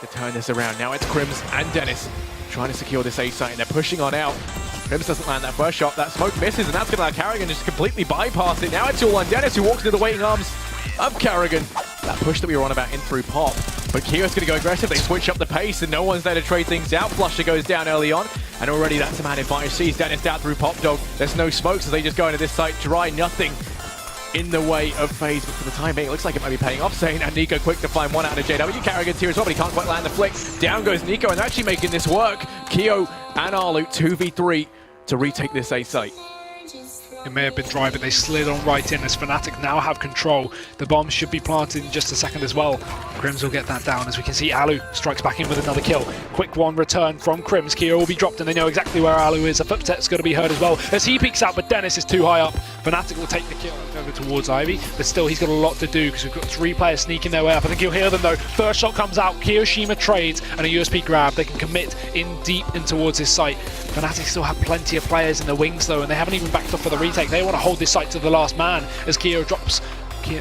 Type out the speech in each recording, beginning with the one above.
to turn this around. Now it's Crims and Dennis trying to secure this A site, and they're pushing on out. Crims doesn't land that first shot. That smoke misses, and that's going to allow Carrigan just completely bypass it. Now it's all on Dennis, who walks into the waiting arms of Carrigan. That push that we were on about in through pop. But Kio's going to go aggressive. They switch up the pace, and no one's there to trade things out. Flusher goes down early on, and already that's a man advantage. Sees Dennis down through pop dog. There's no smoke, so they just go into this site dry. Nothing in the way of Faze, but for the time being, it looks like it might be paying off. Zane and Nico quick to find one out of JW. Carrigan's here as well, but he can't quite land the flick. Down goes Nico, and they're actually making this work. Kio and Arlu 2v3 to retake this A site. It may have been dry, but they slid on right in as Fnatic now have control. The bomb should be planted in just a second as well. Crims will get that down. As we can see, Alu strikes back in with another kill. Quick one return from Crims. Keo will be dropped, and they know exactly where Alu is. A footstep's going to be heard as well as he peeks out, but Dennis is too high up. Fnatic will take the kill over towards Ivy, but still he's got a lot to do because we've got 3 players sneaking their way up. I think you'll hear them though. First shot comes out, Kiyoshima trades, and a USP grab. They can commit in deep in towards his site. Fnatic still have plenty of players in the wings though, and they haven't even backed off for the retake. They want to hold this site to the last man as Keo drops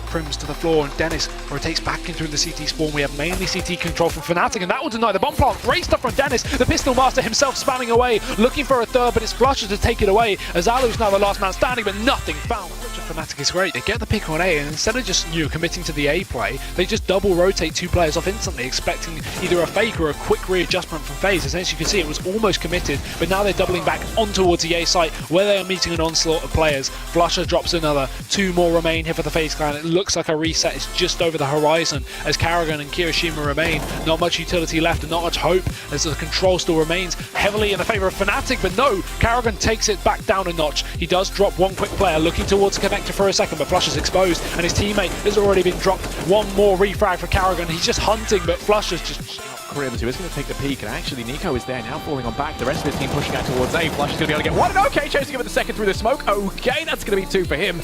Crims to the floor, and Dennis rotates back in through the CT spawn. We have mainly CT control from Fnatic, and that will deny the bomb plant. Great stuff from Dennis. The pistol master himself spamming away, looking for a third, but it's Flusher to take it away as Alu's now the last man standing, but nothing found. Fnatic is great. They get the pick on A, and instead of just committing to the A play, they just double rotate 2 players off instantly, expecting either a fake or a quick readjustment from Faze. As you can see, it was almost committed, but now they're doubling back on towards the A site where they are meeting an onslaught of players. Flusher drops another. 2 more remain here for the Faze clan. It looks like a reset is just over the horizon as Carrigan and Kiyoshima remain. Not much utility left and not much hope as the control still remains heavily in the favor of Fnatic, but no, Carrigan takes it back down a notch. He does drop one quick player looking towards the connector for a second, but Flusher's exposed and his teammate has already been dropped. One more refrag for Carrigan. He's just hunting, but Flusher's just Crims, who is going to take the peek, and actually Nico is there now falling on back. The rest of his team pushing out towards A. Flusher's going to be able to get one, and okay, chasing him with the second through the smoke. Okay, that's going to be 2 for him.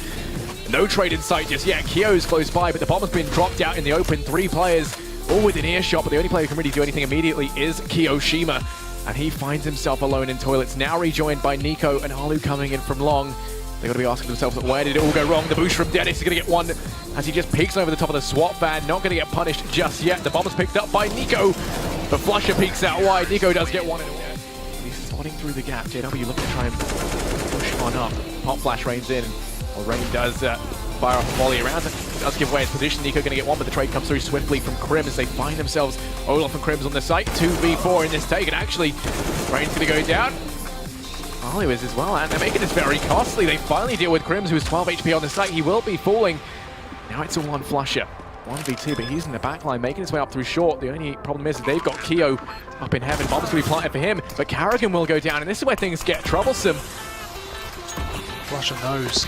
No trade in sight just yet. Kyo's close by, but the bomb has been dropped out in the open. 3 players all within earshot, but the only player who can really do anything immediately is Kiyoshima, and he finds himself alone in toilets. Now rejoined by Nico and Alu coming in from long. They've got to be asking themselves, where did it all go wrong? The boost from Dennis is going to get one as he just peeks over the top of the swap fan. Not going to get punished just yet. The bomb is picked up by Nico, but Flusher peeks out wide. Nico does get one. He's spotting through the gap. JW looking to try and push on up. Pop flash rains in. Well, Rain does fire off a volley around it. Does give away his position. Nico going to get one, but the trade comes through swiftly from Crims as they find themselves Olaf and Crims on the site. 2v4 in this take, and actually Rain's going to go down. Alu is as well, and they're making this very costly. They finally deal with Crims, who's 12 HP on the site. He will be falling. Now it's all on Flusher. 1v2, but he's in the back line, making his way up through short. The only problem is that they've got Keo up in heaven. Bomb's going to be planted for him, but Carrigan will go down, and this is where things get troublesome. Flusher knows.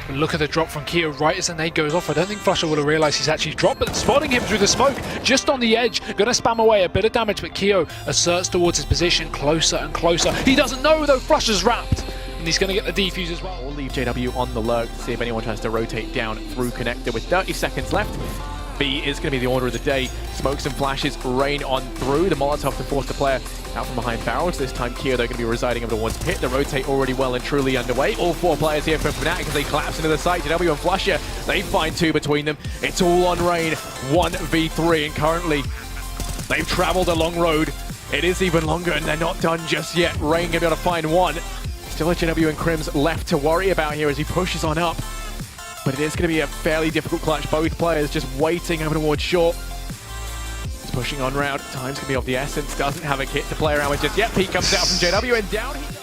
But look at the drop from Keo right as the nade goes off. I don't think Flusher will have realised he's actually dropped, but spotting him through the smoke, just on the edge, going to spam away a bit of damage, but Keo asserts towards his position, closer and closer. He doesn't know though, Flusher's wrapped, and he's going to get the defuse as well. We'll leave JW on the lurk to see if anyone tries to rotate down through connector with 30 seconds left. B is going to be the order of the day. Smokes and flashes rain on through. The Molotov to force the player out from behind barrels. This time Keo, they're going to be residing over towards pit. The rotate already well and truly underway. All 4 players here from Fnatic as they collapse into the site. JW and Flusher, they find 2 between them. It's all on Rain, 1v3, and currently they've traveled a long road. It is even longer, and they're not done just yet. Rain going to be able to find 1. Still a JW and Crims left to worry about here as he pushes on up. But it is going to be a fairly difficult clutch. Both players just waiting over towards short. He's pushing on round. Time's going to be of the essence. Doesn't have a kit to play around with just yet. Peek comes out from JW and down he